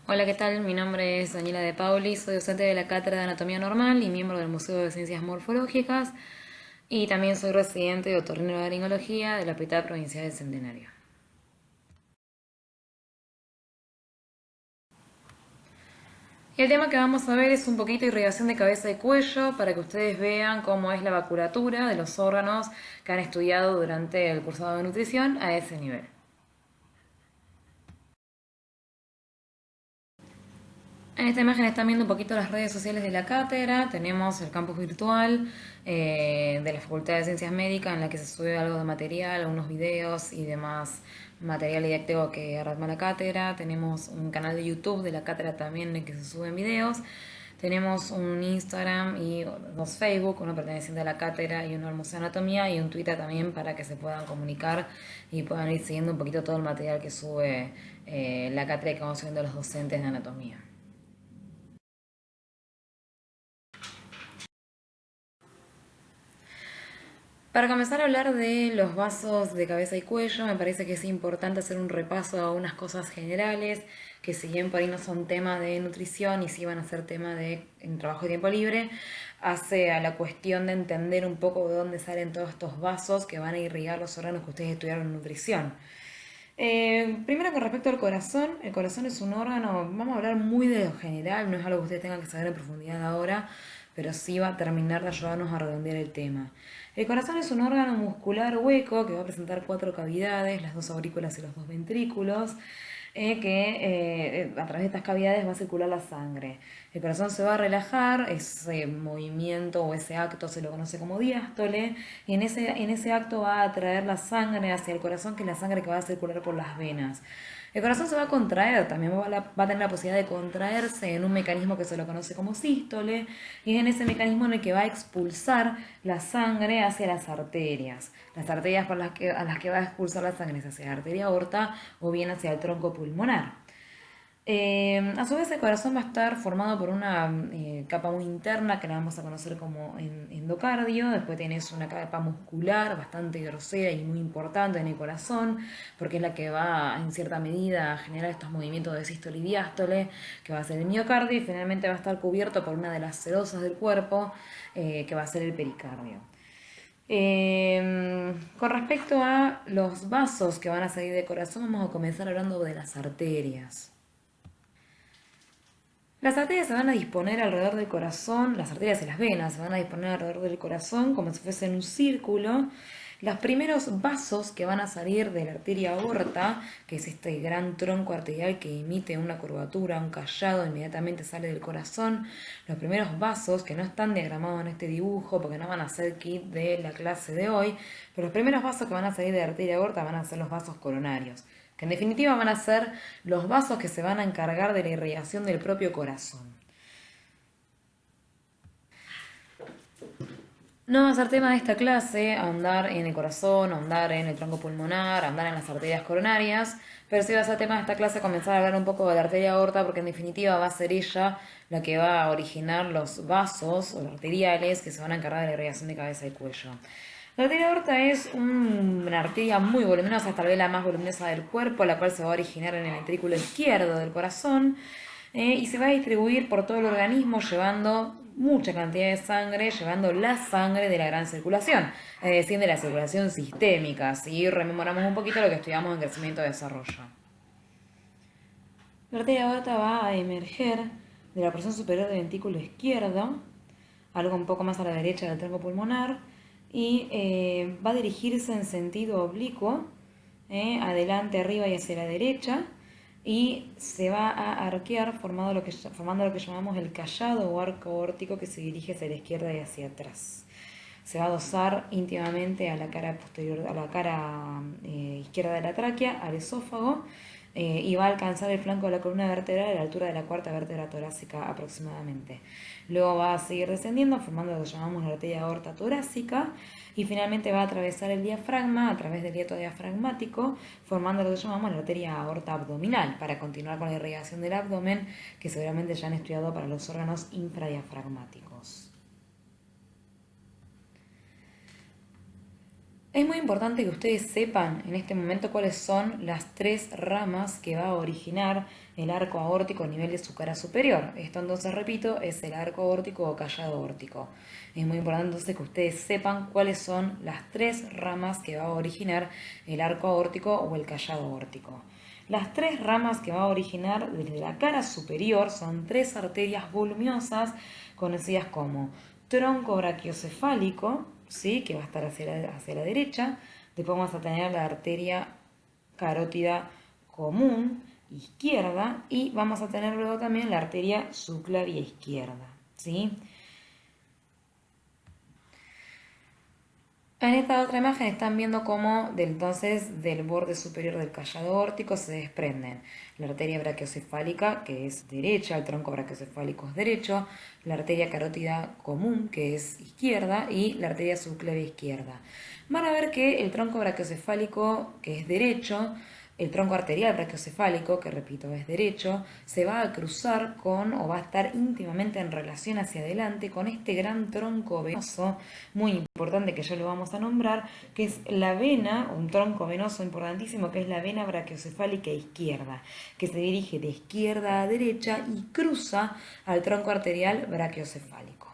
Hola, ¿qué tal? Mi nombre es Daniela De Pauli, soy docente de la Cátedra de Anatomía Normal y miembro del Museo de Ciencias Morfológicas y también soy residente de otorrinolaringología de la Hospital Provincial del Centenario. Y el tema que vamos a ver es un poquito irrigación de cabeza y cuello para que ustedes vean cómo es la vasculatura de los órganos que han estudiado durante el cursado de nutrición a ese nivel. En esta imagen están viendo un poquito las redes sociales de la cátedra. Tenemos el campus virtual de la Facultad de Ciencias Médicas en la que se sube algo de material, algunos videos y demás material didáctico que arma la cátedra. Tenemos un canal de YouTube de la cátedra también en el que se suben videos. Tenemos un Instagram y dos Facebook, uno perteneciente a la cátedra y uno al Museo de Anatomía y un Twitter también para que se puedan comunicar y puedan ir siguiendo un poquito todo el material que sube la cátedra que vamos subiendo los docentes de anatomía. Para comenzar a hablar de los vasos de cabeza y cuello, me parece que es importante hacer un repaso a unas cosas generales, que si bien por ahí no son temas de nutrición y sí van a ser tema de en trabajo y tiempo libre, hace a la cuestión de entender un poco de dónde salen todos estos vasos que van a irrigar los órganos que ustedes estudiaron en nutrición. Primero con respecto al corazón, el corazón es un órgano, vamos a hablar muy de lo general, no es algo que ustedes tengan que saber en profundidad ahora, pero sí va a terminar de ayudarnos a redondear el tema. El corazón es un órgano muscular hueco que va a presentar cuatro cavidades, las dos aurículas y los dos ventrículos, que a través de estas cavidades va a circular la sangre. El corazón se va a relajar, ese movimiento o ese acto se lo conoce como diástole, y en ese acto va a atraer la sangre hacia el corazón, que es la sangre que va a circular por las venas. El corazón se va a contraer, también va a tener la posibilidad de contraerse en un mecanismo que se lo conoce como sístole, y es en ese mecanismo en el que va a expulsar la sangre hacia las arterias. Las arterias a las que va a expulsar la sangre es hacia la arteria aorta o bien hacia el tronco pulmonar. A su vez el corazón va a estar formado por una capa muy interna que la vamos a conocer como endocardio. Después tenés una capa muscular bastante grosera y muy importante en el corazón, porque es la que va en cierta medida a generar estos movimientos de sístole y diástole, que va a ser el miocardio, y finalmente va a estar cubierto por una de las sedosas del cuerpo, que va a ser el pericardio. Con respecto a los vasos que van a salir del corazón, vamos a comenzar hablando de las arterias. Las arterias se van a disponer alrededor del corazón, las arterias y las venas se van a disponer alrededor del corazón como si fuesen un círculo. Los primeros vasos que van a salir de la arteria aorta, que es este gran tronco arterial que emite una curvatura, un callado, inmediatamente sale del corazón. Los primeros vasos, que no están diagramados en este dibujo porque no van a ser kit de la clase de hoy, pero los primeros vasos que van a salir de la arteria aorta van a ser los vasos coronarios, que en definitiva van a ser los vasos que se van a encargar de la irrigación del propio corazón. No va a ser tema de esta clase ahondar en el corazón, ahondar en el tronco pulmonar, ahondar en las arterias coronarias, pero sí va a ser tema de esta clase comenzar a hablar un poco de la arteria aorta, porque en definitiva va a ser ella la que va a originar los vasos o los arteriales que se van a encargar de la irrigación de cabeza y cuello. La arteria aorta es una arteria muy voluminosa, tal vez la más voluminosa del cuerpo, la cual se va a originar en el ventrículo izquierdo del corazón, y se va a distribuir por todo el organismo llevando mucha cantidad de sangre, llevando la sangre de la gran circulación, es decir, de la circulación sistémica. Si rememoramos un poquito lo que estudiamos en crecimiento y desarrollo. La arteria aorta va a emerger de la porción superior del ventrículo izquierdo, algo un poco más a la derecha del tronco pulmonar, y va a dirigirse en sentido oblicuo, adelante, arriba y hacia la derecha, y se va a arquear formando lo que llamamos el callado o arco aórtico, que se dirige hacia la izquierda y hacia atrás. Se va a adosar íntimamente a la cara posterior, a la cara izquierda de la tráquea, al esófago, y va a alcanzar el flanco de la columna vertebral a la altura de la cuarta vértebra torácica aproximadamente. Luego va a seguir descendiendo, formando lo que llamamos la arteria aorta torácica, y finalmente va a atravesar el diafragma a través del hiato diafragmático, formando lo que llamamos la arteria aorta abdominal, para continuar con la irrigación del abdomen, que seguramente ya han estudiado para los órganos infradiafragmáticos. Es muy importante que ustedes sepan en este momento cuáles son las tres ramas que va a originar el arco aórtico a nivel de su cara superior. Esto entonces, repito, es el arco aórtico o callado aórtico. Es muy importante entonces que ustedes sepan cuáles son las tres ramas que va a originar el arco aórtico o el callado aórtico. Las tres ramas que va a originar desde la cara superior son tres arterias voluminosas conocidas como tronco brachiocefálico, ¿sí? Que va a estar hacia la derecha. Después vamos a tener la arteria carótida común izquierda y vamos a tener luego también la arteria subclavia izquierda, ¿sí? En esta otra imagen están viendo cómo entonces del borde superior del callado aórtico se desprenden la arteria brachiocefálica, que es derecha, el tronco brachiocefálico es derecho, la arteria carótida común, que es izquierda, y la arteria subclavia izquierda. Van a ver que el tronco brachiocefálico, que es derecho, el tronco arterial brachiocefálico, que repito es derecho, se va a cruzar con o va a estar íntimamente en relación hacia adelante con este gran tronco venoso, muy importante que ya lo vamos a nombrar, que es la vena, un tronco venoso importantísimo, que es la vena brachiocefálica izquierda, que se dirige de izquierda a derecha y cruza al tronco arterial brachiocefálico.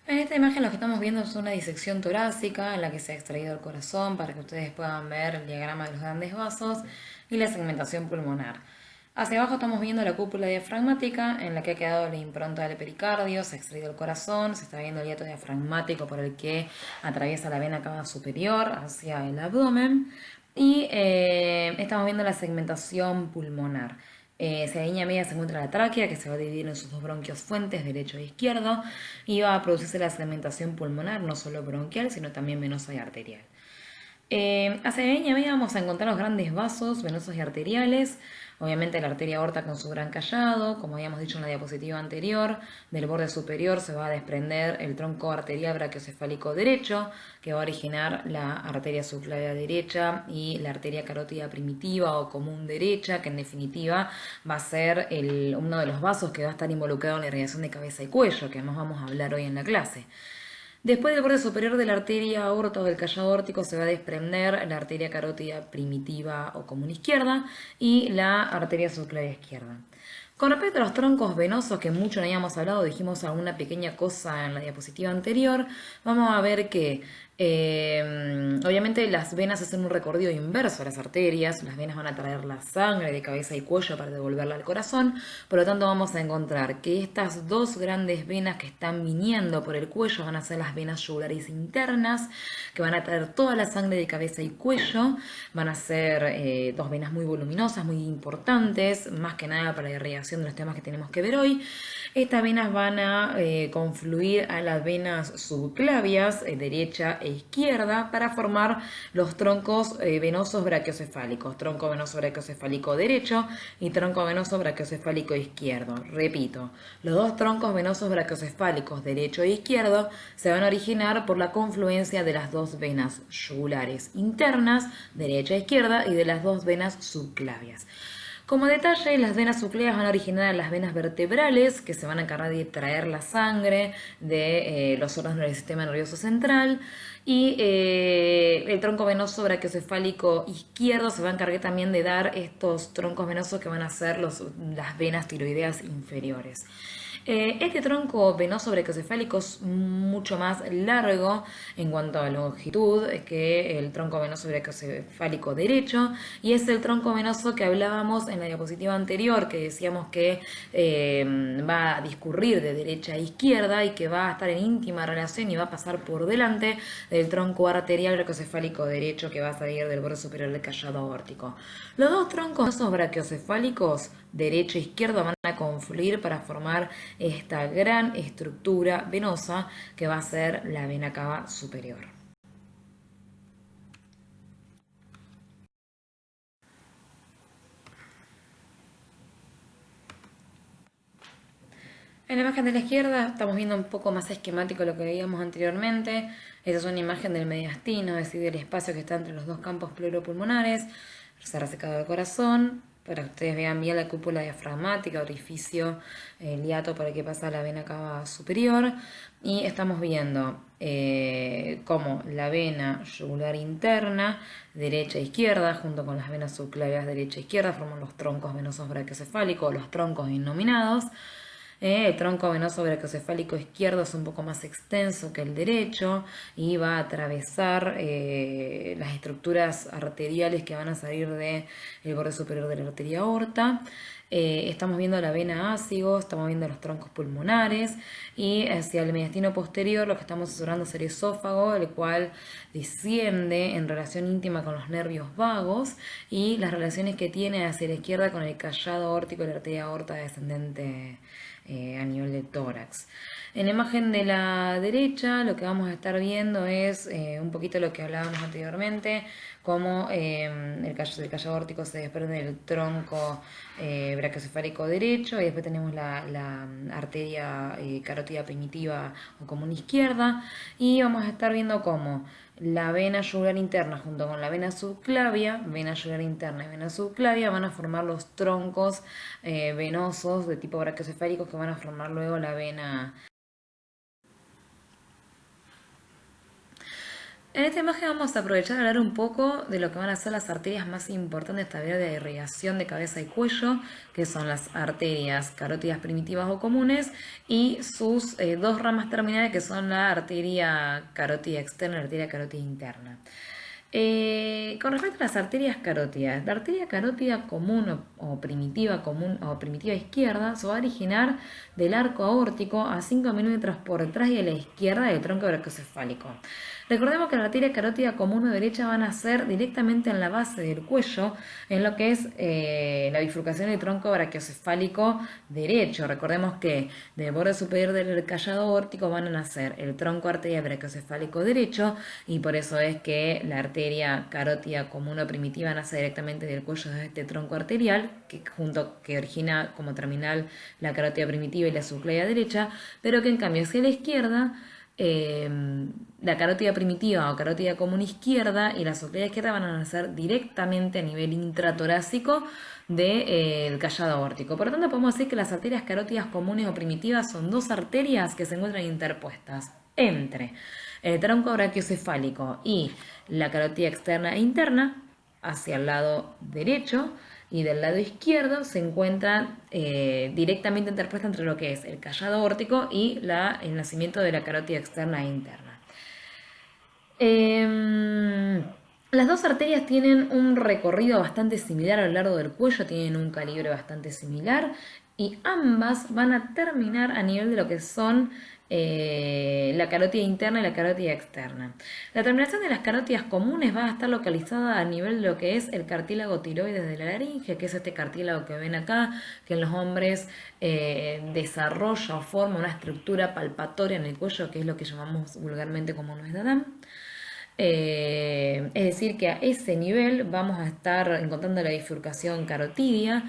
En esta imagen lo que estamos viendo es una disección torácica en la que se ha extraído el corazón para que ustedes puedan ver el diagrama de los grandes vasos y la segmentación pulmonar. Hacia abajo estamos viendo la cúpula diafragmática en la que ha quedado la impronta del pericardio, se ha extraído el corazón, se está viendo el hiato diafragmático por el que atraviesa la vena cava superior hacia el abdomen y estamos viendo la segmentación pulmonar. Hacia la línea media se encuentra la tráquea, que se va a dividir en sus dos bronquios fuentes, derecho e izquierdo, y va a producirse la segmentación pulmonar, no solo bronquial, sino también venosa y arterial. Hacia la línea media vamos a encontrar los grandes vasos venosos y arteriales, obviamente la arteria aorta con su gran callado, como habíamos dicho en la diapositiva anterior, del borde superior se va a desprender el tronco arterial brachiocefálico derecho, que va a originar la arteria subclavia derecha y la arteria carótida primitiva o común derecha, que en definitiva va a ser uno de los vasos que va a estar involucrado en la irrigación de cabeza y cuello, que además vamos a hablar hoy en la clase. Después del borde superior de la arteria aorta o del callado aórtico se va a desprender la arteria carótida primitiva o común izquierda y la arteria subclavia izquierda. Con respecto a los troncos venosos, que mucho no habíamos hablado, dijimos alguna pequeña cosa en la diapositiva anterior, vamos a ver que obviamente las venas hacen un recorrido inverso a las arterias, las venas van a traer la sangre de cabeza y cuello para devolverla al corazón, por lo tanto vamos a encontrar que estas dos grandes venas que están viniendo por el cuello van a ser las venas yugulares internas, que van a traer toda la sangre de cabeza y cuello, van a ser dos venas muy voluminosas, muy importantes, más que nada para la irrigación de los temas que tenemos que ver hoy. Estas venas van a confluir a las venas subclavias, derecha e izquierda, para formar los troncos venosos brachiocefálicos. Tronco venoso brachiocefálico derecho y tronco venoso brachiocefálico izquierdo. Repito, los dos troncos venosos brachiocefálicos derecho e izquierdo se van a originar por la confluencia de las dos venas yugulares internas, derecha e izquierda, y de las dos venas subclavias. Como detalle, las venas subclavias van a originar a las venas vertebrales, que se van a encargar de traer la sangre de los órganos del sistema nervioso central, y el tronco venoso brachiocefálico izquierdo se va a encargar también de dar estos troncos venosos que van a ser las venas tiroideas inferiores. Este tronco venoso brachiocefálico es mucho más largo en cuanto a longitud que el tronco venoso brachiocefálico derecho, y es el tronco venoso que hablábamos en la diapositiva anterior, que decíamos que va a discurrir de derecha a izquierda y que va a estar en íntima relación y va a pasar por delante del tronco arterial brachiocefálico derecho, que va a salir del borde superior del callado aórtico. Los dos troncos venosos brachiocefálicos derecho e izquierdo van a confluir para formar esta gran estructura venosa que va a ser la vena cava superior. En la imagen de la izquierda estamos viendo un poco más esquemático lo que veíamos anteriormente. Esta es una imagen del mediastino, es decir, del espacio que está entre los dos campos pleuropulmonares. Se ha resecado el corazón, para que ustedes vean bien la cúpula diafragmática, orificio, el hiato por el que pasa la vena cava superior. Y estamos viendo cómo la vena yugular interna, derecha e izquierda, junto con las venas subclavias derecha e izquierda, forman los troncos venosos brachiocefálicos, los troncos innominados. El tronco venoso brachiocefálico izquierdo es un poco más extenso que el derecho y va a atravesar las estructuras arteriales que van a salir del borde superior de la arteria aorta. Estamos viendo la vena ácigo, estamos viendo los troncos pulmonares y hacia el mediastino posterior lo que estamos observando es el esófago, el cual desciende en relación íntima con los nervios vagos y las relaciones que tiene hacia la izquierda con el callado aórtico y la arteria aorta descendente a nivel de tórax. En la imagen de la derecha lo que vamos a estar viendo es un poquito lo que hablábamos anteriormente, cómo el callado aórtico se desprende del tronco brachiocefálico derecho y después tenemos la arteria carótida primitiva o común izquierda y vamos a estar viendo cómo la vena yugular interna junto con la vena yugular interna y vena subclavia van a formar los troncos venosos de tipo brachiocefálico que van a formar luego la vena. En esta imagen vamos a aprovechar a hablar un poco de lo que van a ser las arterias más importantes de esta vía de irrigación de cabeza y cuello, que son las arterias carótidas primitivas o comunes y sus dos ramas terminales que son la arteria carótida externa y la arteria carótida interna. Con respecto a las arterias carótidas, la arteria carótida o primitiva izquierda se va a originar del arco aórtico a 5 milímetros por detrás y a la izquierda del tronco brachiocefálico. Recordemos que la arteria carótida común o derecha van a ser directamente en la base del cuello, en lo que es la bifurcación del tronco brachiocefálico derecho. Recordemos que del borde superior del callado aórtico van a nacer el tronco arteria brachiocefálico derecho y por eso es que la arteria carótida común o primitiva nace directamente del cuello de este tronco arterial, que origina como terminal la carótida primitiva y la subclavia derecha, pero que en cambio hacia la izquierda la carótida primitiva o carótida común izquierda y la subclavia izquierda van a nacer directamente a nivel intratorácico del callado aórtico. Por lo tanto, podemos decir que las arterias carótidas comunes o primitivas son dos arterias que se encuentran interpuestas entre el tronco brachiocefálico y la carótida externa e interna hacia el lado derecho y del lado izquierdo se encuentra directamente interpuesta entre lo que es el callado aórtico y el nacimiento de la carótida externa e interna. Las dos arterias tienen un recorrido bastante similar a lo largo del cuello, tienen un calibre bastante similar y ambas van a terminar a nivel de lo que son la carótida interna y la carótida externa. La terminación de las carótidas comunes va a estar localizada a nivel de lo que es el cartílago tiroides de la laringe, que es este cartílago que ven acá, que en los hombres desarrolla o forma una estructura palpatoria en el cuello, que es lo que llamamos vulgarmente como nuez de Adán. Es decir, que a ese nivel vamos a estar encontrando la bifurcación carotidia.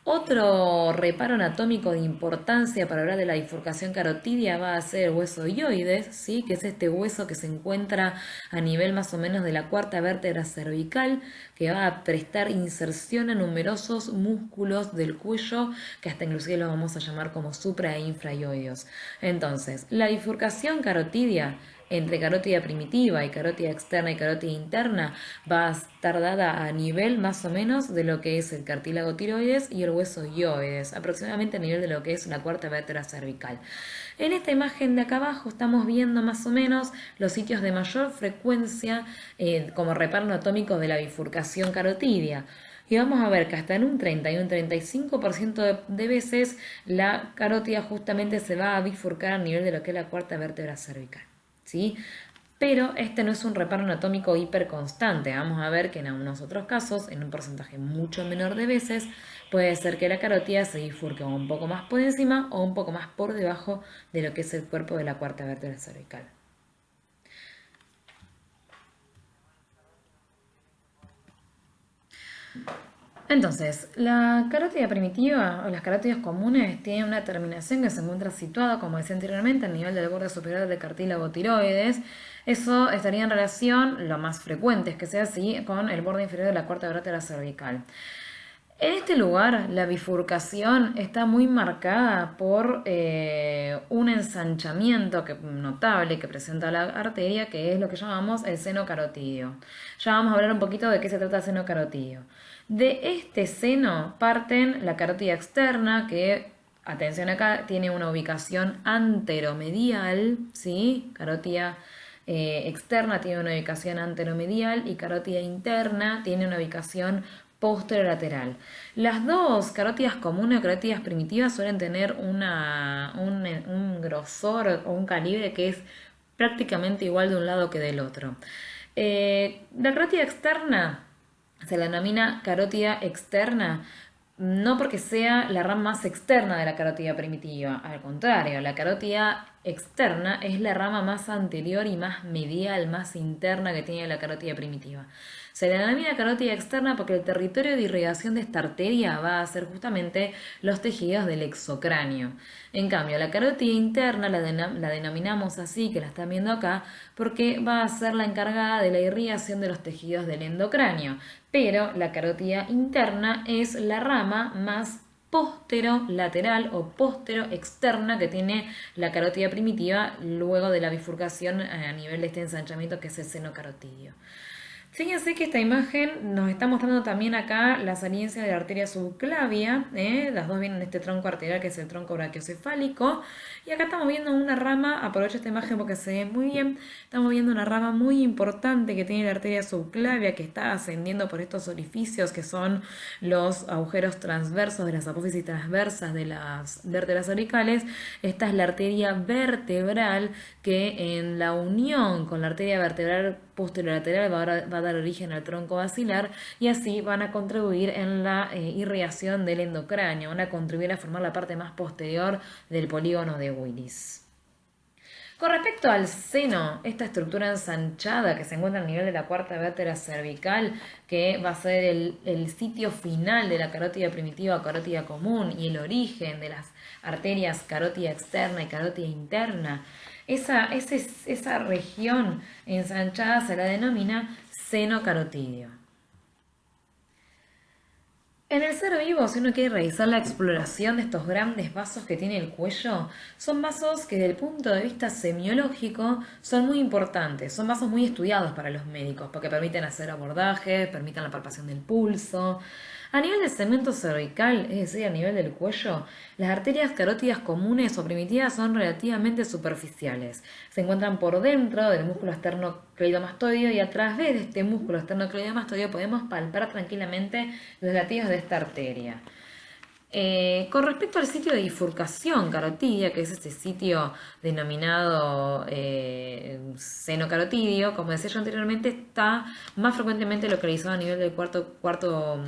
Otro reparo anatómico de importancia para hablar de la bifurcación carotidia va a ser el hueso hioides, ¿sí? Que es este hueso que se encuentra a nivel más o menos de la cuarta vértebra cervical, que va a prestar inserción a numerosos músculos del cuello, que hasta inclusive los vamos a llamar como supra e infraioideos. Entonces, la bifurcación carotidia entre carótida primitiva y carótida externa y carótida interna va a estar dada a nivel más o menos de lo que es el cartílago tiroides y el hueso hioides, aproximadamente a nivel de lo que es la cuarta vértebra cervical. En esta imagen de acá abajo estamos viendo más o menos los sitios de mayor frecuencia como reparo anatómico de la bifurcación carotidia. Y vamos a ver que hasta en un 30 y un 35% de veces la carótida justamente se va a bifurcar a nivel de lo que es la cuarta vértebra cervical, ¿sí? Pero este no es un reparo anatómico hiperconstante. Vamos a ver que en algunos otros casos, en un porcentaje mucho menor de veces, puede ser que la carótida se bifurque un poco más por encima o un poco más por debajo de lo que es el cuerpo de la cuarta vértebra cervical. Entonces, la carótida primitiva o las carótidas comunes tienen una terminación que se encuentra situada, como decía anteriormente, al nivel del borde superior del cartílago tiroides. Eso estaría en relación, lo más frecuente es que sea así, con el borde inferior de la cuarta vértebra cervical. En este lugar, la bifurcación está muy marcada por un ensanchamiento notable que presenta la arteria, que es lo que llamamos el seno carotidio. Ya vamos a hablar un poquito de qué se trata el seno carotidio. De este seno parten la carótida externa, que, atención acá, tiene una ubicación anteromedial, ¿sí? Carótida externa tiene una ubicación anteromedial y carótida interna tiene una ubicación posterolateral. Las dos carótidas comunes o carótidas primitivas suelen tener un grosor o un calibre que es prácticamente igual de un lado que del otro. La carótida externa se la denomina carótida externa no porque sea la rama más externa de la carótida primitiva, al contrario, la carótida externa es la rama más anterior y más medial, más interna que tiene la carótida primitiva. Se le denomina carótida externa porque el territorio de irrigación de esta arteria va a ser justamente los tejidos del exocráneo. En cambio, la carótida interna la denominamos así, que la están viendo acá, porque va a ser la encargada de la irrigación de los tejidos del endocráneo. Pero la carótida interna es la rama más posterolateral o posteroexterna que tiene la carótida primitiva luego de la bifurcación a nivel de este ensanchamiento que es el seno carotidio. Fíjense que esta imagen nos está mostrando también acá la saliencia de la arteria subclavia, las dos vienen de este tronco arterial que es el tronco brachiocefálico, y acá estamos viendo una rama, aprovecho esta imagen porque se ve muy bien, estamos viendo una rama muy importante que tiene la arteria subclavia que está ascendiendo por estos orificios que son los agujeros transversos de las apófisis transversas de las vértebras cervicales. Esta es la arteria vertebral que en la unión con la arteria vertebral posterolateral va a dar origen al tronco basilar y así van a contribuir en la irrigación del endocráneo, van a contribuir a formar la parte más posterior del polígono de Willis. Con respecto al seno, esta estructura ensanchada que se encuentra a nivel de la cuarta vértebra cervical, que va a ser el sitio final de la carótida primitiva o carótida común y el origen de las arterias carótida externa y carótida interna, esa región ensanchada se la denomina seno carotidio. En el ser vivo, si uno quiere realizar la exploración de estos grandes vasos que tiene el cuello, son vasos que desde el punto de vista semiológico son muy importantes, son vasos muy estudiados para los médicos porque permiten hacer abordajes, permiten la palpación del pulso. A nivel del segmento cervical, es decir, a nivel del cuello, las arterias carótidas comunes o primitivas son relativamente superficiales. Se encuentran por dentro del músculo esternocleidomastoideo y a través de este músculo esternocleidomastoideo podemos palpar tranquilamente los latidos de esta arteria. Con respecto al sitio de bifurcación carotidia, que es este sitio denominado seno carotidio, como decía yo anteriormente, está más frecuentemente localizado a nivel del cuarto cuerpo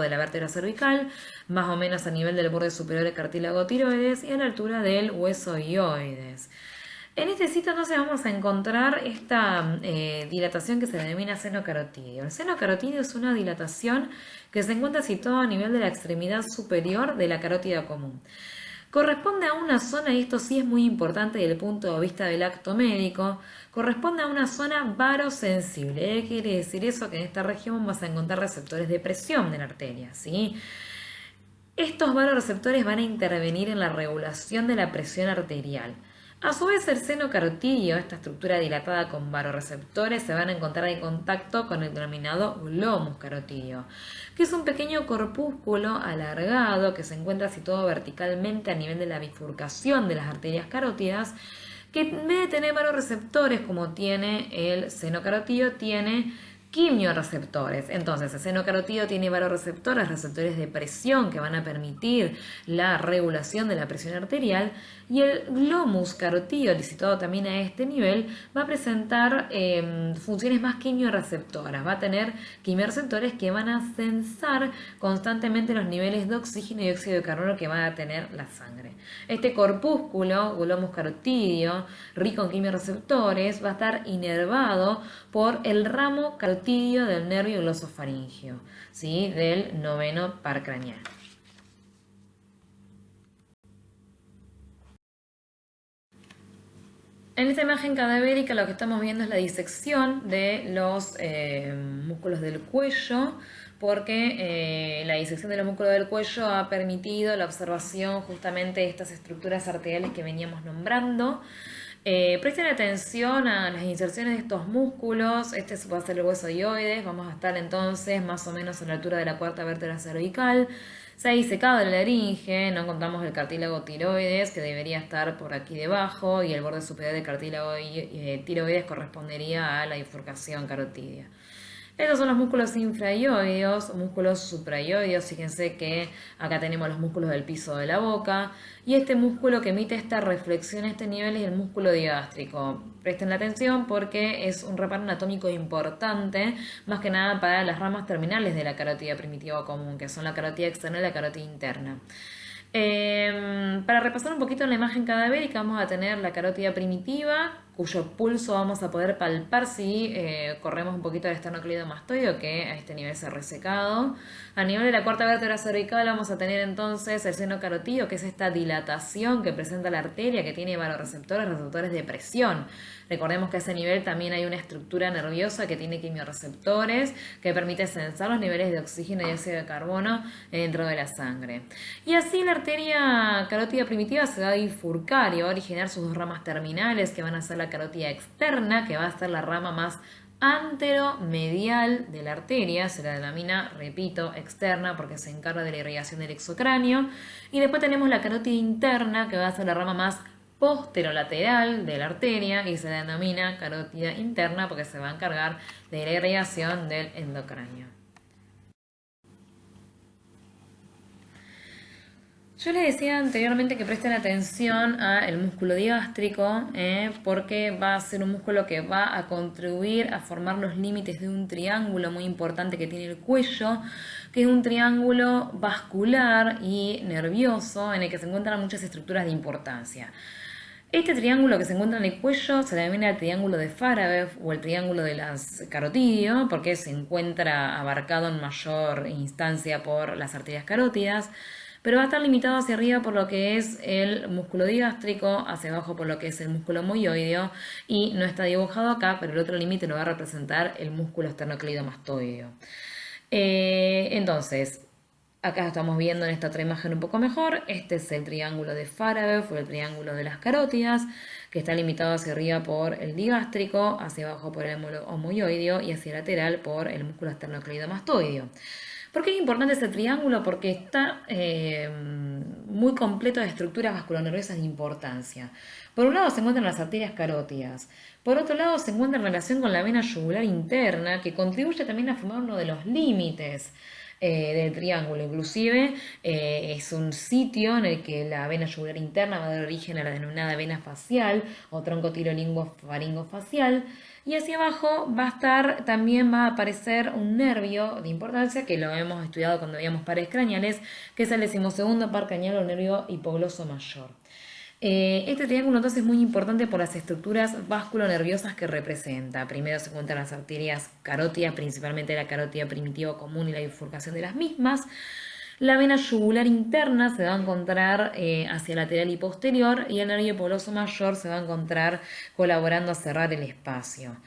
de la vértebra cervical, más o menos a nivel del borde superior del cartílago tiroides y a la altura del hueso ioides. En este sitio entonces vamos a encontrar esta dilatación que se denomina seno carotidio. El seno carotidio es una dilatación que se encuentra situada a nivel de la extremidad superior de la carótida común. Corresponde a una zona, y esto sí es muy importante desde el punto de vista del acto médico, corresponde a una zona barosensible. ¿Qué quiere decir eso? Que en esta región vas a encontrar receptores de presión de la arteria, ¿sí? Estos varoreceptores van a intervenir en la regulación de la presión arterial. A su vez, el seno carotidio, esta estructura dilatada con varoreceptores, se van a encontrar en contacto con el denominado glomus carotidio, que es un pequeño corpúsculo alargado que se encuentra situado verticalmente a nivel de la bifurcación de las arterias carótidas, que en vez de tener varoreceptores como tiene el seno carotidio, tiene quimioreceptores. Entonces, el seno carotidio tiene varoreceptores, receptores de presión que van a permitir la regulación de la presión arterial, y el glomus carotidio, situado también a este nivel, va a presentar funciones más quimioreceptoras, va a tener quimioreceptores que van a censar constantemente los niveles de oxígeno y dióxido de carbono que va a tener la sangre. Este corpúsculo, glomus carotidio, rico en quimioreceptores, va a estar inervado por el ramo carotidio carotidio del nervio glosofaringeo, ¿sí? Del noveno par craneal. En esta imagen cadavérica lo que estamos viendo es la disección de los músculos del cuello, porque la disección de los músculos del cuello ha permitido la observación justamente de estas estructuras arteriales que veníamos nombrando. Presten atención a las inserciones de estos músculos. Este va a ser el hueso dioides. Vamos a estar entonces más o menos a la altura de la cuarta vértebra cervical. Se ha disecado el laringe, no contamos el cartílago tiroides, que debería estar por aquí debajo, y el borde superior del cartílago tiroides correspondería a la bifurcación carotidia. Estos son los músculos infraioideos, músculos supraioideos. Fíjense que acá tenemos los músculos del piso de la boca. Y este músculo que emite esta reflexión a este nivel es el músculo digástrico. Presten la atención porque es un reparo anatómico importante, más que nada para las ramas terminales de la carótida primitiva común, que son la carótida externa y la carótida interna. Para repasar un poquito la imagen cadavérica, vamos a tener la carótida primitiva, cuyo pulso vamos a poder palpar si corremos un poquito del esternocleidomastoideo, que a este nivel se ha resecado. A nivel de la cuarta vértebra cervical vamos a tener entonces el seno carotídeo, que es esta dilatación que presenta la arteria, que tiene varoreceptores, receptores de presión. Recordemos que a ese nivel también hay una estructura nerviosa que tiene quimiorreceptores, que permite sensar los niveles de oxígeno y dióxido de carbono dentro de la sangre. Y así la arteria carótida primitiva se va a bifurcar y va a originar sus dos ramas terminales, que van a ser la carótida externa, que va a ser la rama más anteromedial de la arteria, se la denomina, repito, externa porque se encarga de la irrigación del exocráneo, y después tenemos la carótida interna, que va a ser la rama más posterolateral de la arteria y se denomina carótida interna porque se va a encargar de la irrigación del endocráneo. Yo les decía anteriormente que presten atención al músculo digástrico, porque va a ser un músculo que va a contribuir a formar los límites de un triángulo muy importante que tiene el cuello, que es un triángulo vascular y nervioso en el que se encuentran muchas estructuras de importancia. Este triángulo que se encuentra en el cuello se denomina el triángulo de Farabev o el triángulo de las carotidio, porque se encuentra abarcado en mayor instancia por las arterias carótidas, pero va a estar limitado hacia arriba por lo que es el músculo digástrico, hacia abajo por lo que es el músculo moioideo, y no está dibujado acá, pero el otro límite lo va a representar el músculo esternocleidomastoideo. Entonces, acá estamos viendo en esta otra imagen un poco mejor. Este es el triángulo de Farabev o el triángulo de las carótidas, que está limitado hacia arriba por el digástrico, hacia abajo por el homoioideo y hacia lateral por el músculo esternocleidomastoideo. ¿Por qué es importante este triángulo? Porque está muy completo de estructuras vasculonerviosas de importancia. Por un lado se encuentran las arterias carótidas. Por otro lado se encuentra en relación con la vena yugular interna, que contribuye también a formar uno de los límites del triángulo. Inclusive es un sitio en el que la vena yugular interna va a dar origen a la denominada vena facial o tronco tirolingo-faringofacial. Y hacia abajo también va a aparecer un nervio de importancia que lo hemos estudiado cuando veíamos pares craneales, que es el 12º par craneal o nervio hipogloso mayor. Este triángulo entonces es muy importante por las estructuras vasculonerviosas que representa. Primero se encuentran las arterias carótidas, principalmente la carótida primitiva común y la bifurcación de las mismas. La vena yugular interna se va a encontrar hacia lateral y posterior, y el nervio hipogloso mayor se va a encontrar colaborando a cerrar el espacio.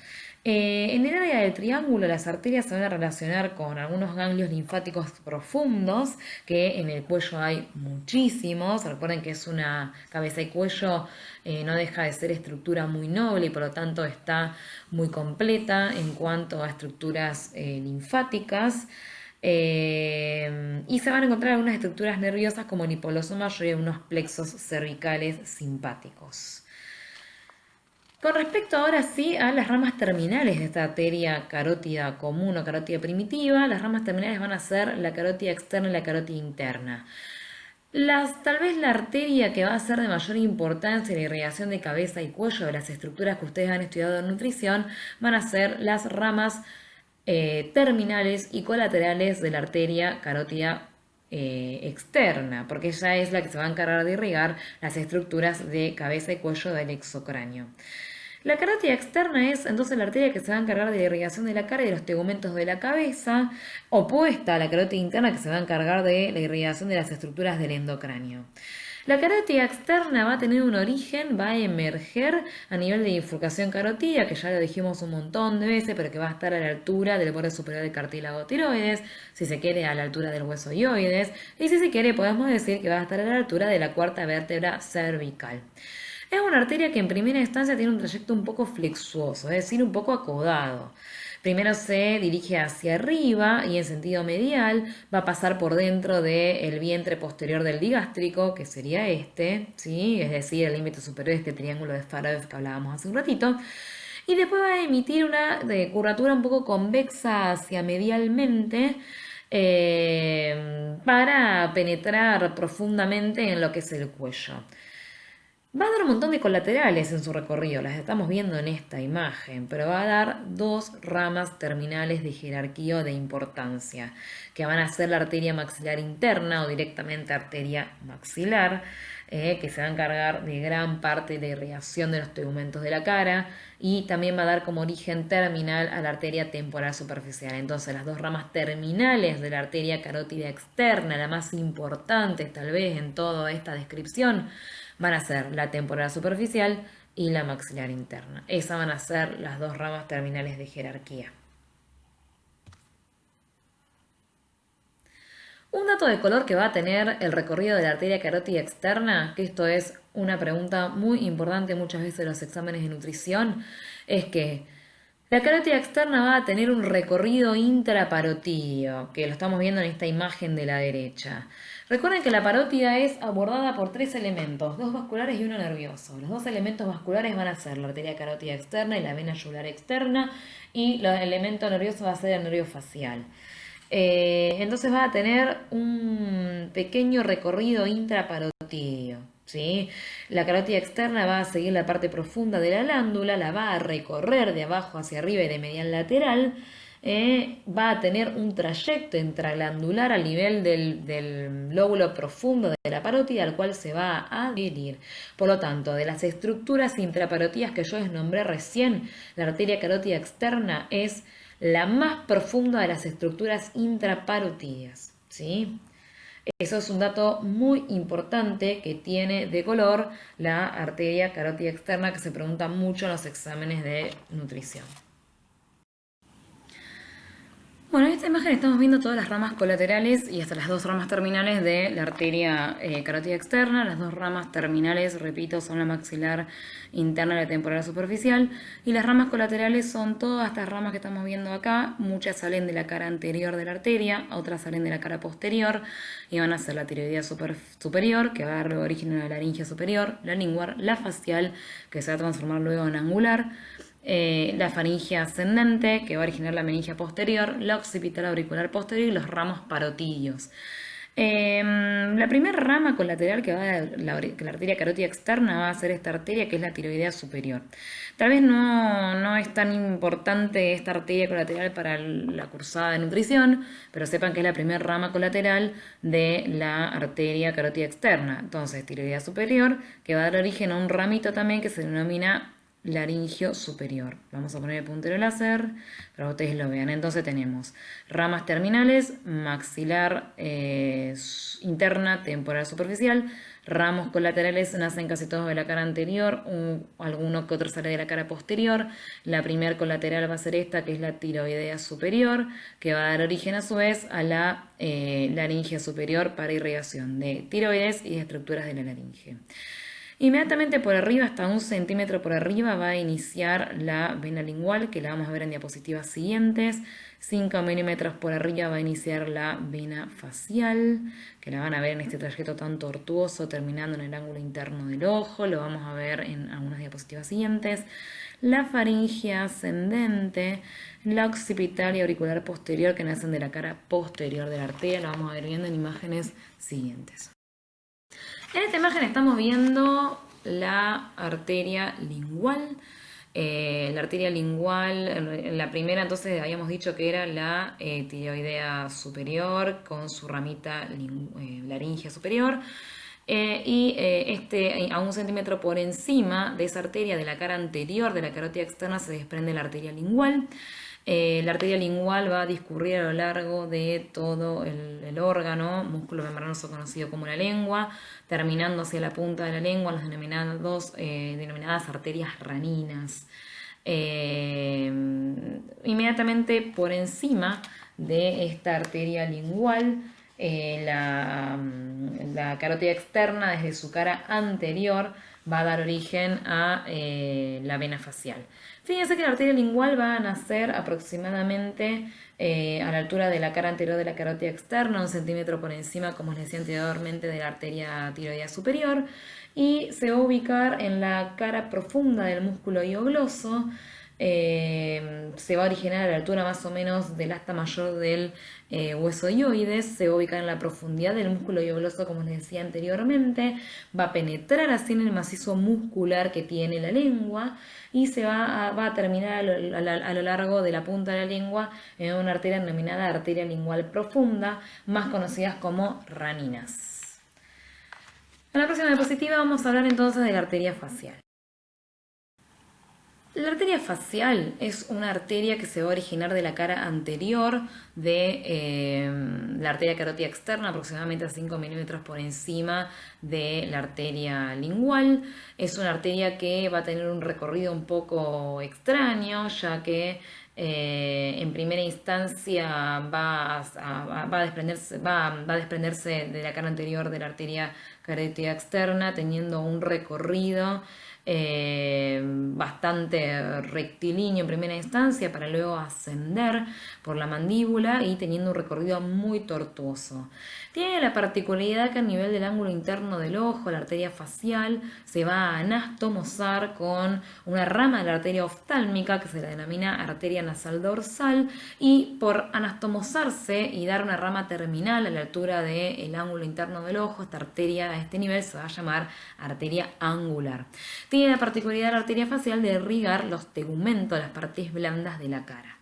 En el área del triángulo las arterias se van a relacionar con algunos ganglios linfáticos profundos, que en el cuello hay muchísimos. Recuerden que es una cabeza y cuello, no deja de ser estructura muy noble y por lo tanto está muy completa en cuanto a estructuras linfáticas. Y se van a encontrar algunas estructuras nerviosas como el hipogloso mayor y unos plexos cervicales simpáticos. Con respecto ahora sí a las ramas terminales de esta arteria carótida común o carótida primitiva, las ramas terminales van a ser la carótida externa y la carótida interna. Tal vez la arteria que va a ser de mayor importancia en la irrigación de cabeza y cuello de las estructuras que ustedes han estudiado en nutrición van a ser las ramas terminales y colaterales de la arteria carótida externa, porque ella es la que se va a encargar de irrigar las estructuras de cabeza y cuello del exocráneo. La carótida externa es entonces la arteria que se va a encargar de la irrigación de la cara y de los tegumentos de la cabeza, opuesta a la carótida interna que se va a encargar de la irrigación de las estructuras del endocráneo. La carótida externa va a tener un origen, va a emerger a nivel de bifurcación carotídea, que ya lo dijimos un montón de veces, pero que va a estar a la altura del borde superior del cartílago tiroides, si se quiere a la altura del hueso ioides, y si se quiere podemos decir que va a estar a la altura de la cuarta vértebra cervical. Es una arteria que en primera instancia tiene un trayecto un poco flexuoso, es decir, un poco acodado. Primero se dirige hacia arriba y en sentido medial va a pasar por dentro del vientre posterior del digástrico, que sería este, ¿sí? Es decir, el límite superior de este triángulo de Farad que hablábamos hace un ratito. Y después va a emitir una curvatura un poco convexa hacia medialmente, para penetrar profundamente en lo que es el cuello. Va a dar un montón de colaterales en su recorrido, las estamos viendo en esta imagen, pero va a dar dos ramas terminales de jerarquía o de importancia, que van a ser la arteria maxilar interna o directamente arteria maxilar, que se va a encargar de gran parte de la irrigación de los tegumentos de la cara, y también va a dar como origen terminal a la arteria temporal superficial. Entonces las dos ramas terminales de la arteria carótida externa, la más importante tal vez en toda esta descripción, van a ser la temporal superficial y la maxilar interna. Esas van a ser las dos ramas terminales de jerarquía. Un dato de color que va a tener el recorrido de la arteria carótida externa, que esto es una pregunta muy importante muchas veces en los exámenes de nutrición, es que la carótida externa va a tener un recorrido intraparotídeo, que lo estamos viendo en esta imagen de la derecha. Recuerden que la parótida es abordada por tres elementos, dos vasculares y uno nervioso. Los dos elementos vasculares van a ser la arteria carótida externa y la vena yugular externa, y el elemento nervioso va a ser el nervio facial. Entonces va a tener un pequeño recorrido intraparotídeo, ¿sí? La carótida externa va a seguir la parte profunda de la glándula, la va a recorrer de abajo hacia arriba y de medial lateral. Va a tener un trayecto intraglandular al nivel del lóbulo profundo de la parótida, al cual se va a adherir. Por lo tanto, de las estructuras intraparotídeas que yo les nombré recién, la arteria carótida externa es la más profunda de las estructuras intraparotídeas, ¿sí? Eso es un dato muy importante que tiene de color la arteria carótida externa, que se pregunta mucho en los exámenes de nutrición. Bueno, en esta imagen estamos viendo todas las ramas colaterales y hasta las dos ramas terminales de la arteria carótida externa. Las dos ramas terminales, repito, son la maxilar interna y la temporal superficial. Y las ramas colaterales son todas estas ramas que estamos viendo acá. Muchas salen de la cara anterior de la arteria, otras salen de la cara posterior y van a ser la tiroidea superior, que va a dar origen a la laringe superior, la linguar, la facial, que se va a transformar luego en angular, la faringe ascendente, que va a originar la meningia posterior, la occipital auricular posterior y los ramos parotidios. La primera rama colateral que va a la arteria carótida externa va a ser esta arteria, que es la tiroidea superior. Tal vez no es tan importante esta arteria colateral para la cursada de nutrición, pero sepan que es la primera rama colateral de la arteria carótida externa. Entonces, tiroidea superior, que va a dar origen a un ramito también que se denomina laringio superior. Vamos a poner el puntero láser para que ustedes lo vean. Entonces tenemos ramas terminales, maxilar interna, temporal superficial, ramos colaterales nacen casi todos de la cara anterior, alguno que otro sale de la cara posterior. La primer colateral va a ser esta, que es la tiroidea superior, que va a dar origen a su vez a la laringe superior para irrigación de tiroides y de estructuras de la laringe. Inmediatamente por arriba, hasta 1 centímetro por arriba, va a iniciar la vena lingual, que la vamos a ver en diapositivas siguientes. 5 milímetros por arriba va a iniciar la vena facial, que la van a ver en este trayecto tan tortuoso, terminando en el ángulo interno del ojo. Lo vamos a ver en algunas diapositivas siguientes. La faringe ascendente, la occipital y auricular posterior, que nacen de la cara posterior de la arteria. Lo vamos a ver viendo en imágenes siguientes. En esta imagen estamos viendo la arteria lingual. La arteria lingual, en la primera entonces habíamos dicho que era la tiroidea superior con su ramita laringe superior. A 1 centímetro por encima de esa arteria de la cara anterior de la carótida externa se desprende la arteria lingual. La arteria lingual va a discurrir a lo largo de todo el órgano, músculo membranoso conocido como la lengua, terminando hacia la punta de la lengua, las denominadas arterias raninas. Inmediatamente por encima de esta arteria lingual, la carótida externa desde su cara anterior va a dar origen a la vena facial. Fíjense que la arteria lingual va a nacer aproximadamente a la altura de la cara anterior de la carótida externa, 1 centímetro por encima, como les decía anteriormente, de la arteria tiroidea superior, y se va a ubicar en la cara profunda del músculo hiogloso. Se va a originar a la altura más o menos del asta mayor del hueso hioides, se va a ubicar en la profundidad del músculo hiogloso, como les decía anteriormente, va a penetrar así en el macizo muscular que tiene la lengua y se va a terminar a lo largo de la punta de la lengua en una arteria denominada arteria lingual profunda, más conocidas como raninas. En la próxima diapositiva vamos a hablar entonces de la arteria facial. La arteria facial es una arteria que se va a originar de la cara anterior de la arteria carótida externa, aproximadamente a 5 milímetros por encima de la arteria lingual. Es una arteria que va a tener un recorrido un poco extraño, ya que en primera instancia va a desprenderse de la cara anterior de la arteria carótida externa, teniendo un recorrido bastante rectilíneo en primera instancia para luego ascender por la mandíbula y teniendo un recorrido muy tortuoso. Tiene la particularidad que a nivel del ángulo interno del ojo, la arteria facial se va a anastomosar con una rama de la arteria oftálmica que se la denomina arteria nasal dorsal, y por anastomosarse y dar una rama terminal a la altura del ángulo interno del ojo, esta arteria a este nivel se va a llamar arteria angular. Tiene la particularidad de la arteria facial de irrigar los tegumentos, las partes blandas de la cara.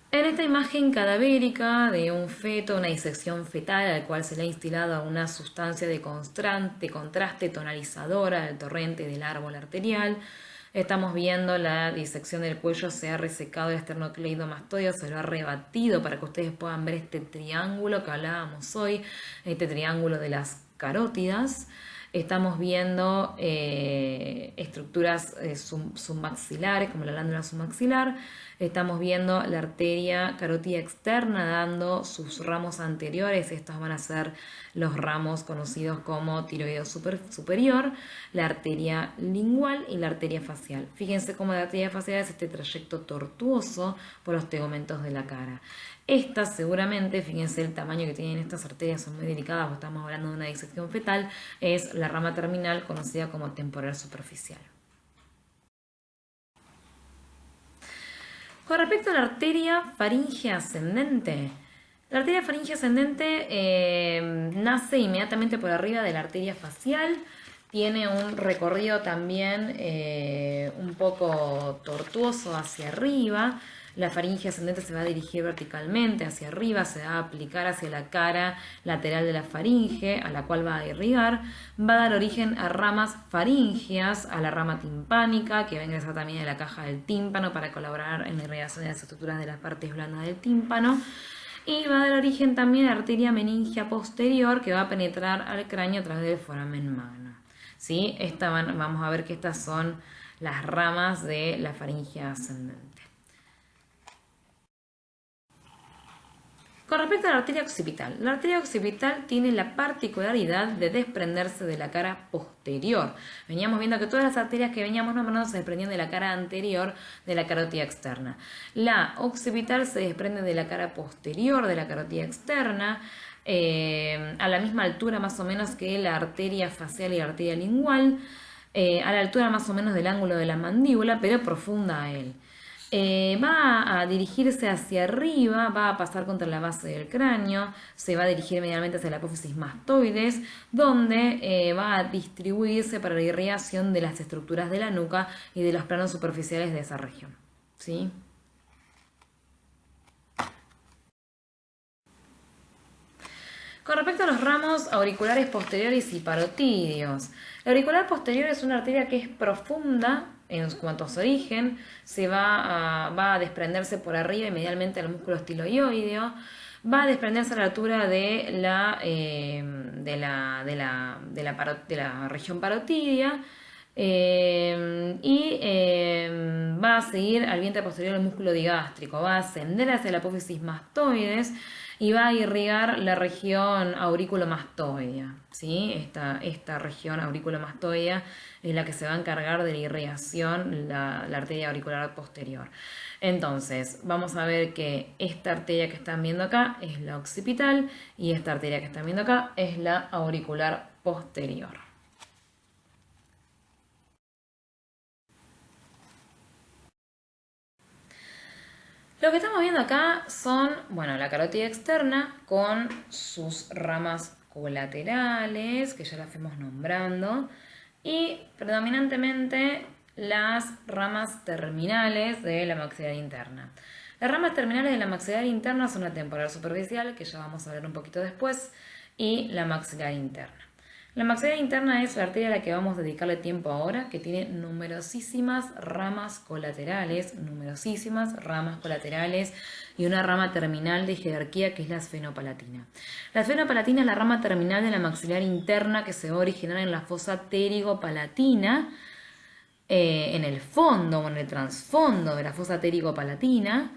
En esta imagen cadavérica de un feto, una disección fetal al cual se le ha instilado una sustancia de contraste tonalizadora del torrente del árbol arterial, estamos viendo la disección del cuello, se ha resecado el esternocleidomastoideo, se lo ha rebatido para que ustedes puedan ver este triángulo que hablábamos hoy, este triángulo de las carótidas. Estamos viendo estructuras submaxilares, como la glándula submaxilar. Estamos viendo la arteria carótida externa dando sus ramos anteriores. Estos van a ser los ramos conocidos como tiroideo superior, la arteria lingual y la arteria facial. Fíjense cómo la arteria facial es este trayecto tortuoso por los tegumentos de la cara. Estas seguramente, fíjense el tamaño que tienen estas arterias, son muy delicadas, porque estamos hablando de una disección fetal, es la rama terminal conocida como temporal superficial. Con respecto a la arteria faríngea ascendente, la arteria faríngea ascendente nace inmediatamente por arriba de la arteria facial, tiene un recorrido también un poco tortuoso hacia arriba. La faringe ascendente se va a dirigir verticalmente hacia arriba, se va a aplicar hacia la cara lateral de la faringe, a la cual va a irrigar, va a dar origen a ramas faringeas, a la rama timpánica, que va a ingresar también a la caja del tímpano para colaborar en la irrigación de las estructuras de las partes blandas del tímpano. Y va a dar origen también a la arteria meningia posterior, que va a penetrar al cráneo a través del foramen magno. ¿Sí? Vamos a ver que estas son las ramas de la faringe ascendente. Con respecto a la arteria occipital tiene la particularidad de desprenderse de la cara posterior. Veníamos viendo que todas las arterias que veníamos nombrando se desprendían de la cara anterior de la carótida externa. La occipital se desprende de la cara posterior de la carótida externa, a la misma altura más o menos que la arteria facial y la arteria lingual, a la altura más o menos del ángulo de la mandíbula, pero profunda a él. Va a dirigirse hacia arriba, va a pasar contra la base del cráneo, se va a dirigir medialmente hacia la apófisis mastoides, donde va a distribuirse para la irrigación de las estructuras de la nuca y de los planos superficiales de esa región. ¿Sí? Con respecto a los ramos auriculares posteriores y parotídeos, la auricular posterior es una arteria que es profunda en cuanto a su origen, va a desprenderse por arriba y medialmente al músculo estiloioideo, va a desprenderse a la altura de la región parotídea, va a seguir al vientre posterior del músculo digástrico, va a ascender hacia la apófisis mastoides y va a irrigar la región auriculomastoidea, ¿sí? Esta región auriculomastoidea es la que se va a encargar de la irrigación, la arteria auricular posterior. Entonces, vamos a ver que esta arteria que están viendo acá es la occipital y esta arteria que están viendo acá es la auricular posterior. Lo que estamos viendo acá son, bueno, la carótida externa con sus ramas colaterales, que ya las fuimos nombrando, y predominantemente las ramas terminales de la maxilar interna. Las ramas terminales de la maxilar interna son la temporal superficial, que ya vamos a ver un poquito después, y la maxilar interna. La maxilar interna es la arteria a la que vamos a dedicarle tiempo ahora, que tiene numerosísimas ramas colaterales y una rama terminal de jerarquía que es la esfenopalatina. La esfenopalatina es la rama terminal de la maxilar interna que se va a originar en la fosa pterigopalatina, en el fondo o en el trasfondo de la fosa pterigopalatina.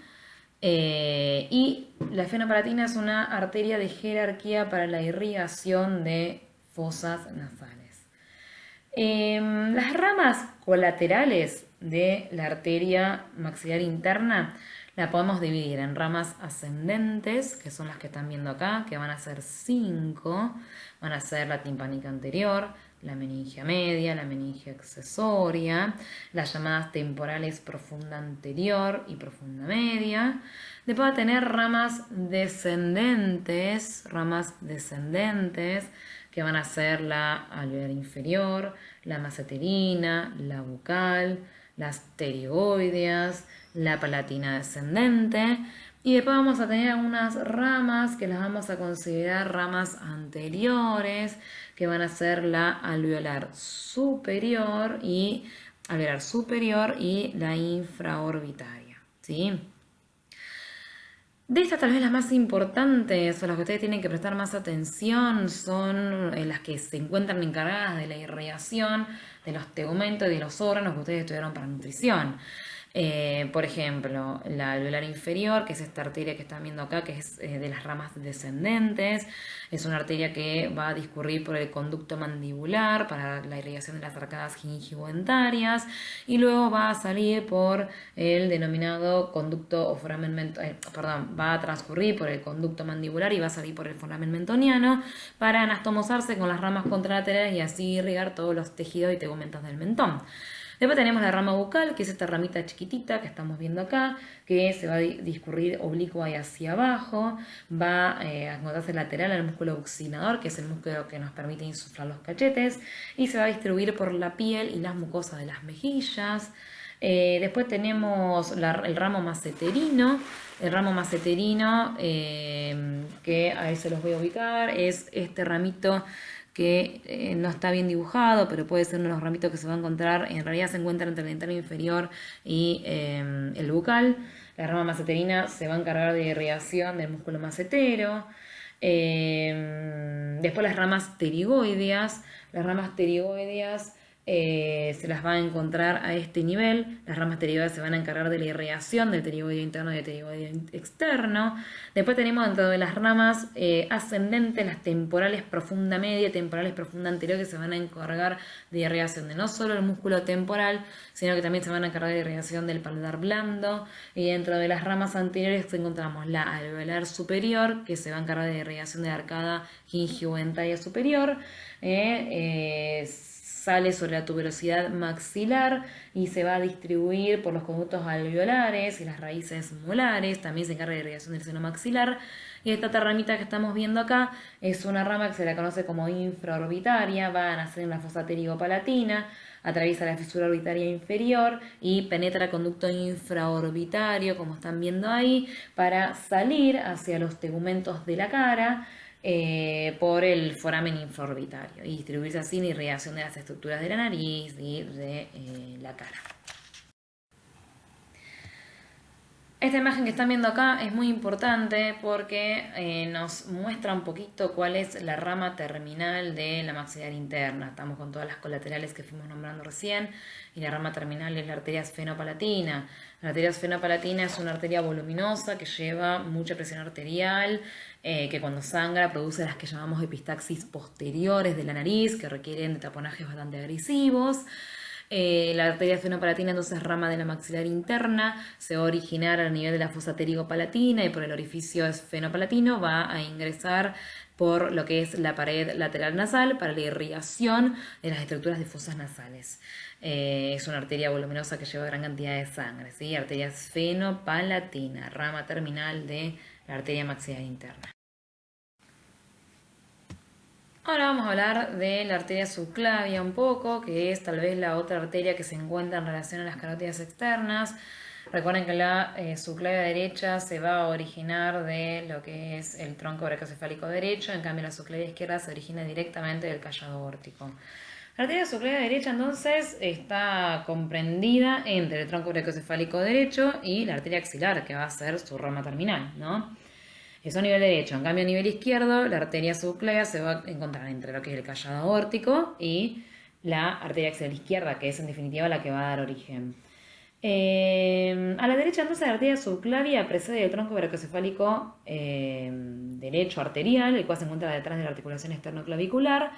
Y la esfenopalatina es una arteria de jerarquía para la irrigación de fosas nasales. Las ramas colaterales de la arteria maxilar interna la podemos dividir en ramas ascendentes, que son las que están viendo acá, que van a ser 5, van a ser la timpánica anterior, la meningia media, la meningia accesoria, las llamadas temporales profunda anterior y profunda media. Después va a tener ramas descendentes, que van a ser la alveolar inferior, la maceterina, la bucal, las pterigoideas, la palatina descendente. Y después vamos a tener algunas ramas que las vamos a considerar ramas anteriores, que van a ser la alveolar superior y la infraorbitaria, ¿sí? De estas tal vez las más importantes o las que ustedes tienen que prestar más atención son las que se encuentran encargadas de la irrigación de los tegumentos y de los órganos que ustedes estudiaron para nutrición. Por ejemplo, la alveolar inferior, que es esta arteria que están viendo acá, que es de las ramas descendentes, es una arteria que va a discurrir por el conducto mandibular para la irrigación de las arcadas gingiventarias y luego va a salir por el denominado conducto o foramen va a transcurrir por el conducto mandibular y va a salir por el foramen mentoniano para anastomosarse con las ramas contralaterales y así irrigar todos los tejidos y tegumentos del mentón. Después tenemos la rama bucal, que es esta ramita chiquitita que estamos viendo acá, que se va a discurrir oblicua y hacia abajo, va a encontrarse lateral al músculo buccinador, que es el músculo que nos permite insuflar los cachetes, y se va a distribuir por la piel y las mucosas de las mejillas. Después tenemos el ramo maceterino. El ramo maceterino, que ahí se los voy a ubicar, es este ramito que no está bien dibujado, pero puede ser uno de los ramitos que se va a encontrar, en realidad se encuentra entre el dentario inferior y el bucal. La rama maceterina se va a encargar de irrigación del músculo macetero. Después las ramas pterigoideas. Las ramas pterigoideas se las va a encontrar a este nivel. Las ramas pterigoideas se van a encargar de la irrigación del pterigoideo interno y del pterigoideo externo. Después tenemos dentro de las ramas ascendentes las temporales profunda media y temporales profunda anterior, que se van a encargar de irrigación de no solo el músculo temporal, sino que también se van a encargar de irrigación del paladar blando. Y dentro de las ramas anteriores encontramos la alveolar superior, que se va a encargar de irrigación de la arcada gingiventaria superior. Sale sobre la tuberosidad maxilar y se va a distribuir por los conductos alveolares y las raíces molares. También se encarga de irrigación del seno maxilar. Y esta ramita que estamos viendo acá es una rama que se la conoce como infraorbitaria, va a nacer en la fosa pterigopalatina, atraviesa la fisura orbitaria inferior y penetra el conducto infraorbitario, como están viendo ahí, para salir hacia los tegumentos de la cara, por el foramen infraorbitario y distribuirse así en irrigación de las estructuras de la nariz y de la cara. Esta imagen que están viendo acá es muy importante porque nos muestra un poquito cuál es la rama terminal de la maxilar interna. Estamos con todas las colaterales que fuimos nombrando recién y la rama terminal es la arteria esfenopalatina. La arteria esfenopalatina es una arteria voluminosa que lleva mucha presión arterial, que cuando sangra produce las que llamamos epistaxis posteriores de la nariz, que requieren de taponajes bastante agresivos. La arteria esfenopalatina entonces rama de la maxilar interna, se va a originar a nivel de la fosa palatina y por el orificio esfenopalatino va a ingresar por lo que es la pared lateral nasal para la irrigación de las estructuras de fosas nasales. Es una arteria voluminosa que lleva gran cantidad de sangre, ¿sí? Arteria esfenopalatina, rama terminal de la arteria maxilar interna. Ahora vamos a hablar de la arteria subclavia un poco, que es tal vez la otra arteria que se encuentra en relación a las carótidas externas. Recuerden que la subclavia derecha se va a originar de lo que es el tronco brachiocefálico derecho, en cambio la subclavia izquierda se origina directamente del callado aórtico. La arteria subclavia derecha entonces está comprendida entre el tronco brachiocefálico derecho y la arteria axilar, que va a ser su rama terminal, ¿no? Eso a nivel derecho. En cambio, a nivel izquierdo, la arteria subclavia se va a encontrar entre lo que es el callado aórtico y la arteria axial izquierda, que es en definitiva la que va a dar origen. A la derecha, entonces, la arteria subclavia precede el tronco brachiocefálico derecho arterial, el cual se encuentra detrás de la articulación esternoclavicular.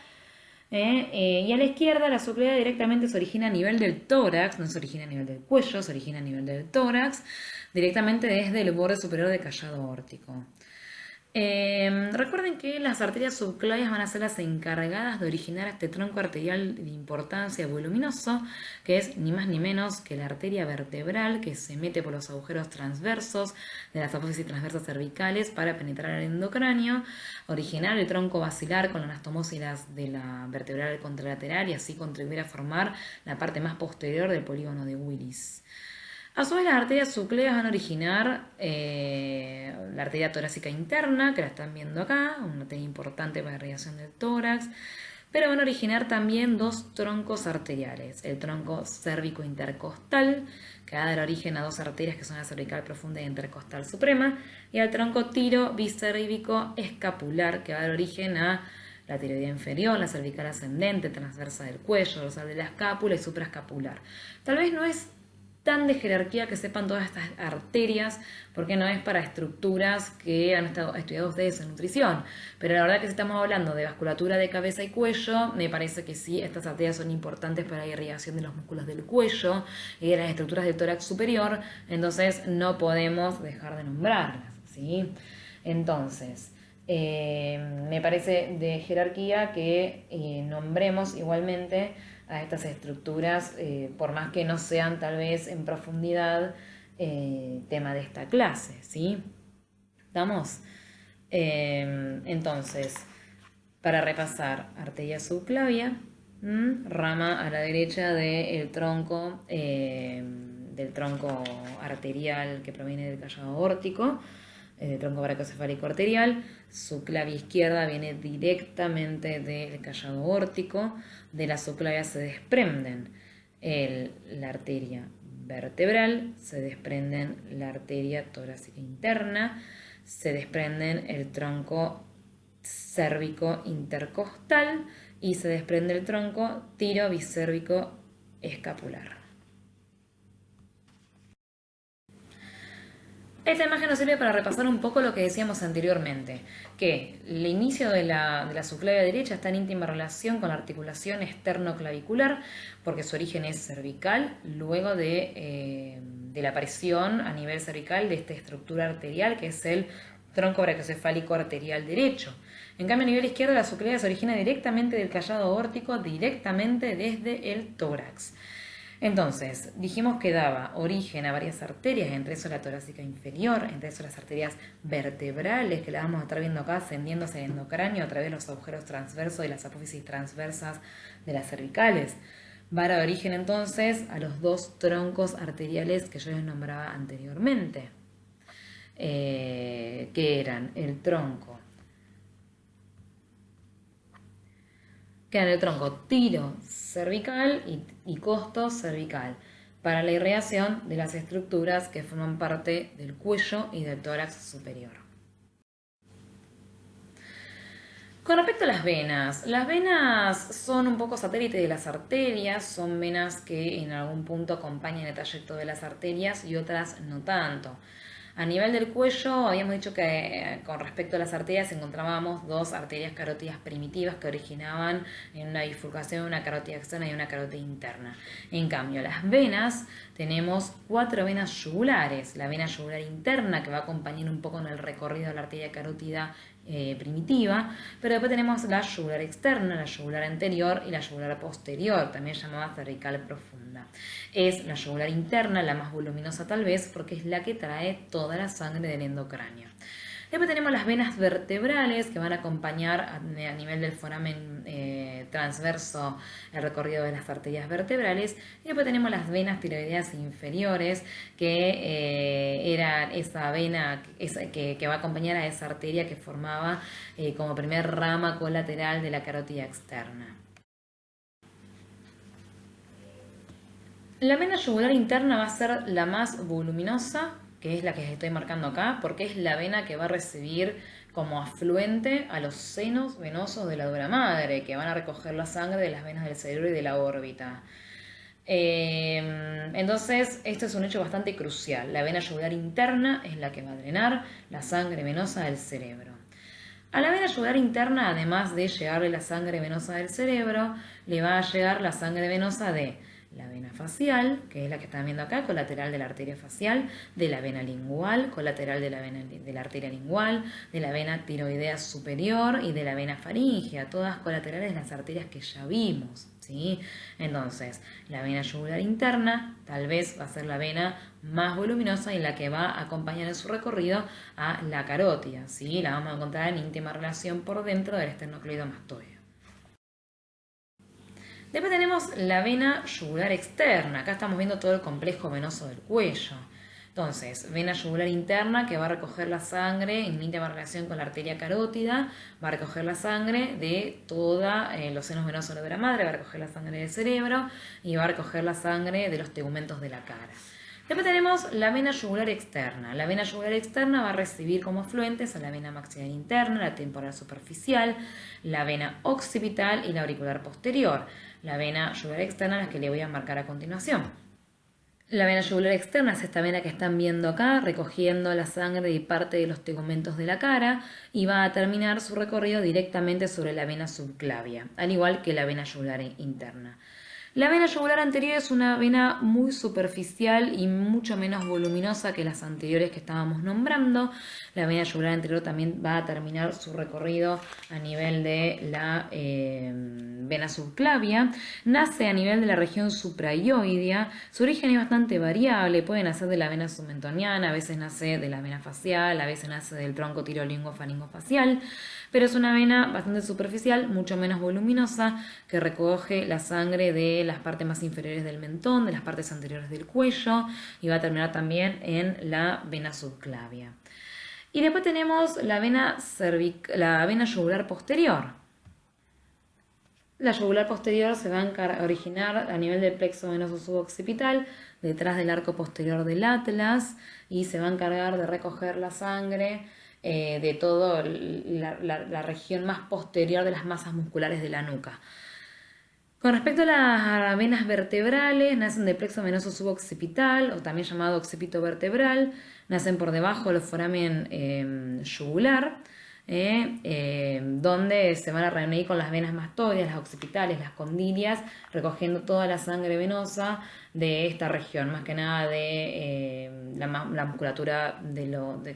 Y a la izquierda, la subclavia directamente se origina a nivel del tórax, no se origina a nivel del cuello, se origina a nivel del tórax, directamente desde el borde superior del callado aórtico. Recuerden que las arterias subclavias van a ser las encargadas de originar este tronco arterial de importancia voluminoso, que es ni más ni menos que la arteria vertebral que se mete por los agujeros transversos de las apófisis transversas cervicales para penetrar el endocráneo, originar el tronco basilar con la anastomosis de la vertebral contralateral y así contribuir a formar la parte más posterior del polígono de Willis. A su vez, las arterias subclavias van a originar la arteria torácica interna, que la están viendo acá, una arteria importante para la irrigación del tórax, pero van a originar también dos troncos arteriales, el tronco cérvico intercostal, que va a dar origen a dos arterias que son la cervical profunda y intercostal suprema, y al tronco tiro bicérvico escapular, que va a dar origen a la tiroidea inferior, la cervical ascendente, transversa del cuello, dorsal de la escápula y supraescapular. Tal vez no es tan de jerarquía que sepan todas estas arterias, porque no es para estructuras que han estado estudiado ustedes en nutrición. Pero la verdad que si estamos hablando de vasculatura de cabeza y cuello, me parece que sí, estas arterias son importantes para la irrigación de los músculos del cuello y de las estructuras del tórax superior, entonces no podemos dejar de nombrarlas, ¿sí? Entonces, me parece de jerarquía que nombremos igualmente a estas estructuras, por más que no sean tal vez en profundidad tema de esta clase, ¿sí? ¿Estamos? Entonces, para repasar, arteria subclavia, rama a la derecha del tronco arterial que proviene del callado aórtico, del tronco brachiocefálico arterial. Subclavia izquierda viene directamente del callado aórtico. De la subclavia se desprenden la arteria vertebral, se desprenden la arteria torácica interna, se desprenden el tronco cérvico intercostal y se desprende el tronco tiro bicérvico escapular. Esta imagen nos sirve para repasar un poco lo que decíamos anteriormente, que el inicio de la subclavia derecha está en íntima relación con la articulación esternoclavicular, porque su origen es cervical, luego de la aparición a nivel cervical de esta estructura arterial que es el tronco brachiocefálico arterial derecho. En cambio, a nivel izquierdo, la subclavia se origina directamente del callado aórtico, directamente desde el tórax. Entonces, dijimos que daba origen a varias arterias, entre eso la torácica inferior, entre eso las arterias vertebrales, que las vamos a estar viendo acá, ascendiéndose el endocráneo a través de los agujeros transversos y las apófisis transversas de las cervicales. Va a dar origen entonces a los dos troncos arteriales que yo les nombraba anteriormente, que eran el tronco Queda en el tronco tiro cervical y costo cervical para la irrigación de las estructuras que forman parte del cuello y del tórax superior. Con respecto a las venas son un poco satélites de las arterias, son venas que en algún punto acompañan el trayecto de las arterias y otras no tanto. A nivel del cuello, habíamos dicho que con respecto a las arterias encontrábamos dos arterias carótidas primitivas que originaban en una bifurcación una carótida externa y una carótida interna. En cambio, las venas, tenemos 4 venas yugulares. La vena yugular interna, que va a acompañar un poco en el recorrido de la arteria carótida primitiva, pero después tenemos la yugular externa, la yugular anterior y la yugular posterior, también llamada cervical profunda. Es la yugular interna, la más voluminosa tal vez, porque es la que trae toda la sangre del endocráneo. Después tenemos las venas vertebrales que van a acompañar a nivel del foramen transverso el recorrido de las arterias vertebrales. Y después tenemos las venas tiroideas inferiores, que era esa vena que va a acompañar a esa arteria que formaba como primer rama colateral de la carótida externa. La vena yugular interna va a ser la más voluminosa, que es la que estoy marcando acá, porque es la vena que va a recibir como afluente a los senos venosos de la dura madre, que van a recoger la sangre de las venas del cerebro y de la órbita. Entonces, esto es un hecho bastante crucial. La vena yugular interna es la que va a drenar la sangre venosa del cerebro. A la vena yugular interna, además de llegarle la sangre venosa del cerebro, le va a llegar la sangre venosa de la vena facial, que es la que están viendo acá, colateral de la arteria facial, de la vena lingual, colateral de la arteria lingual, de la vena tiroidea superior y de la vena faríngea, todas colaterales de las arterias que ya vimos, ¿sí? Entonces, la vena yugular interna tal vez va a ser la vena más voluminosa y la que va a acompañar en su recorrido a la carótida, ¿sí? La vamos a encontrar en íntima relación por dentro del esternocleidomastoideo. Después tenemos la vena yugular externa. Acá estamos viendo todo el complejo venoso del cuello. Entonces, vena yugular interna que va a recoger la sangre en íntima relación con la arteria carótida, va a recoger la sangre de todos los senos venosos de la madre, va a recoger la sangre del cerebro y va a recoger la sangre de los tegumentos de la cara. Después tenemos la vena yugular externa. La vena yugular externa va a recibir como afluentes a la vena maxilar interna, la temporal superficial, la vena occipital y la auricular posterior. La vena yugular externa, la que le voy a marcar a continuación. La vena yugular externa es esta vena que están viendo acá, recogiendo la sangre y parte de los tegumentos de la cara, y va a terminar su recorrido directamente sobre la vena subclavia, al igual que la vena yugular interna. La vena yugular anterior es una vena muy superficial y mucho menos voluminosa que las anteriores que estábamos nombrando. La vena yugular anterior también va a terminar su recorrido a nivel de la vena subclavia. Nace a nivel de la región supraioidea. Su origen es bastante variable. Puede nacer de la vena submentoniana, a veces nace de la vena facial, a veces nace del tronco tirolingo-faringofacial. Pero es una vena bastante superficial, mucho menos voluminosa, que recoge la sangre de las partes más inferiores del mentón, de las partes anteriores del cuello, y va a terminar también en la vena subclavia. Y después tenemos la vena yugular posterior. La yugular posterior se va a originar a nivel del plexo venoso suboccipital, detrás del arco posterior del atlas, y se va a encargar de recoger la sangre de toda la región más posterior de las masas musculares de la nuca. Con respecto a las venas vertebrales, nacen del plexo venoso suboccipital, o también llamado occipito vertebral, nacen por debajo del foramen yugular, donde se van a reunir con las venas mastoides, las occipitales, las condilias, recogiendo toda la sangre venosa de esta región, más que nada de la musculatura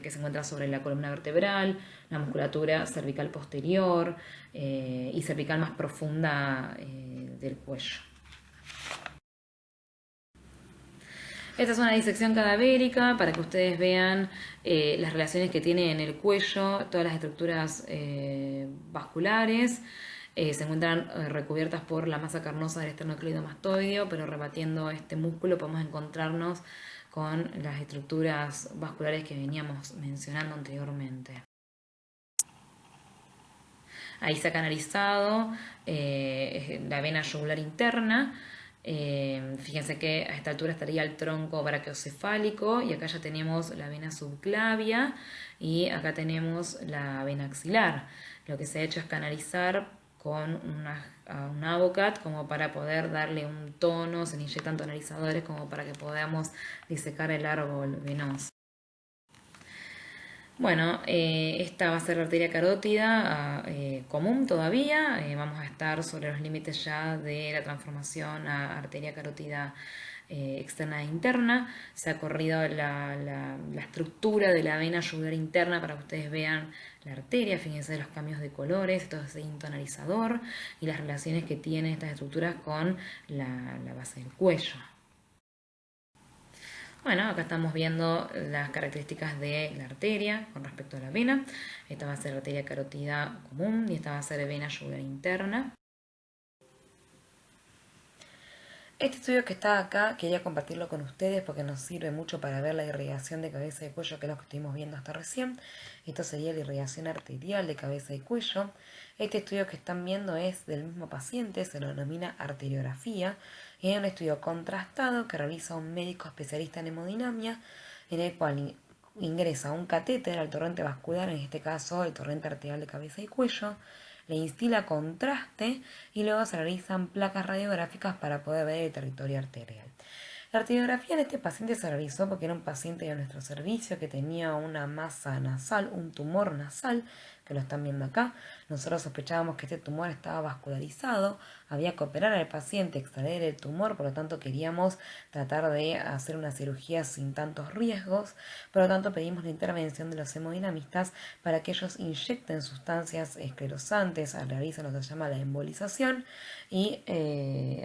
que se encuentra sobre la columna vertebral, la musculatura cervical posterior y cervical más profunda del cuello. Esta es una disección cadavérica para que ustedes vean las relaciones que tiene en el cuello, todas las estructuras vasculares. Se encuentran recubiertas por la masa carnosa del esternocleidomastoideo, pero rebatiendo este músculo podemos encontrarnos con las estructuras vasculares que veníamos mencionando anteriormente. Ahí se ha canalizado la vena yugular interna. Fíjense que a esta altura estaría el tronco brachiocefálico y acá ya tenemos la vena subclavia y acá tenemos la vena axilar. Lo que se ha hecho es canalizar con un Avocat como para poder darle un tono, se le inyectan tonalizadores como para que podamos disecar el árbol venoso. Bueno, esta va a ser la arteria carótida común todavía. Vamos a estar sobre los límites ya de la transformación a arteria carótida externa e interna. Se ha corrido la estructura de la vena yugular interna para que ustedes vean la arteria. Fíjense los cambios de colores, todo ese intonalizador y las relaciones que tienen estas estructuras con la base del cuello. Bueno, acá estamos viendo las características de la arteria con respecto a la vena. Esta va a ser arteria carótida común y esta va a ser vena yugular interna. Este estudio que está acá quería compartirlo con ustedes porque nos sirve mucho para ver la irrigación de cabeza y cuello, que es lo que estuvimos viendo hasta recién. Esto sería la irrigación arterial de cabeza y cuello. Este estudio que están viendo es del mismo paciente, se lo denomina arteriografía, y es un estudio contrastado que realiza un médico especialista en hemodinamia, en el cual ingresa un catéter al torrente vascular, en este caso el torrente arterial de cabeza y cuello, le instila contraste y luego se realizan placas radiográficas para poder ver el territorio arterial. La arteriografía en este paciente se realizó porque era un paciente de nuestro servicio que tenía una masa nasal, un tumor nasal, que lo están viendo acá. Nosotros sospechábamos que este tumor estaba vascularizado, había que operar al paciente, extraer el tumor, por lo tanto queríamos tratar de hacer una cirugía sin tantos riesgos, por lo tanto pedimos la intervención de los hemodinamistas para que ellos inyecten sustancias esclerosantes, realizan lo que se llama la embolización y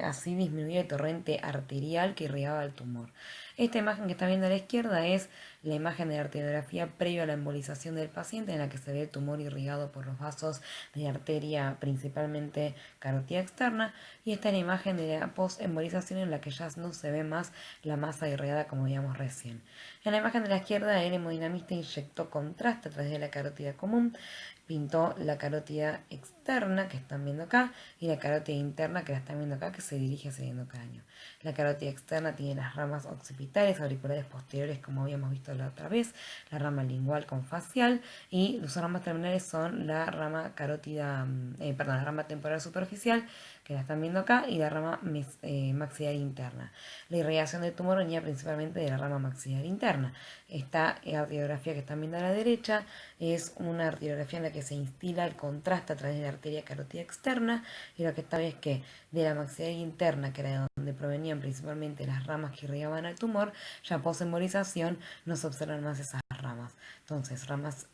así disminuir el torrente arterial que irrigaba el tumor. Esta imagen que está viendo a la izquierda es la imagen de la arteriografía previo a la embolización del paciente, en la que se ve el tumor irrigado por los vasos de arteria principalmente carótida externa, y esta es la imagen de la post-embolización, en la que ya no se ve más la masa irrigada como veíamos recién. En la imagen de la izquierda el hemodinamista inyectó contraste a través de la carótida común, pintó la carótida externa que están viendo acá y la carótida interna que la están viendo acá, que se dirige hacia el endocráneo. La carótida externa tiene las ramas occipitales, auriculares posteriores como habíamos visto la otra vez, la rama lingual con facial, y sus ramas terminales son la rama carótida, la rama temporal superficial que la están viendo acá y la rama maxilar interna. La irrigación del tumor venía principalmente de la rama maxilar interna. Esta arteriografía que están viendo a la derecha es una arteriografía en la que se instila el contraste a través de la arteria carótida externa, y lo que está es que de la maxilar interna, que era de donde provenían principalmente las ramas que irrigaban al tumor, ya post-embolización no se observan más esas ramas. Entonces, ramas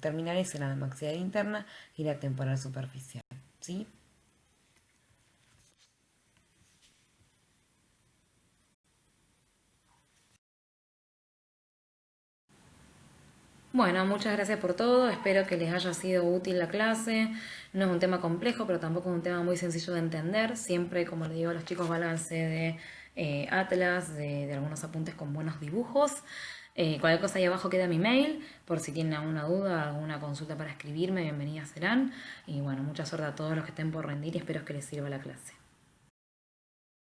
terminales eran la maxilar interna y la temporal superficial. ¿Sí? Bueno, muchas gracias por todo, espero que les haya sido útil la clase. No es un tema complejo, pero tampoco es un tema muy sencillo de entender. Siempre, como les digo a los chicos, válganse de Atlas, de algunos apuntes con buenos dibujos. Cualquier cosa ahí abajo queda mi mail, por si tienen alguna duda, alguna consulta para escribirme, bienvenidas serán. Y bueno, mucha suerte a todos los que estén por rendir y espero que les sirva la clase.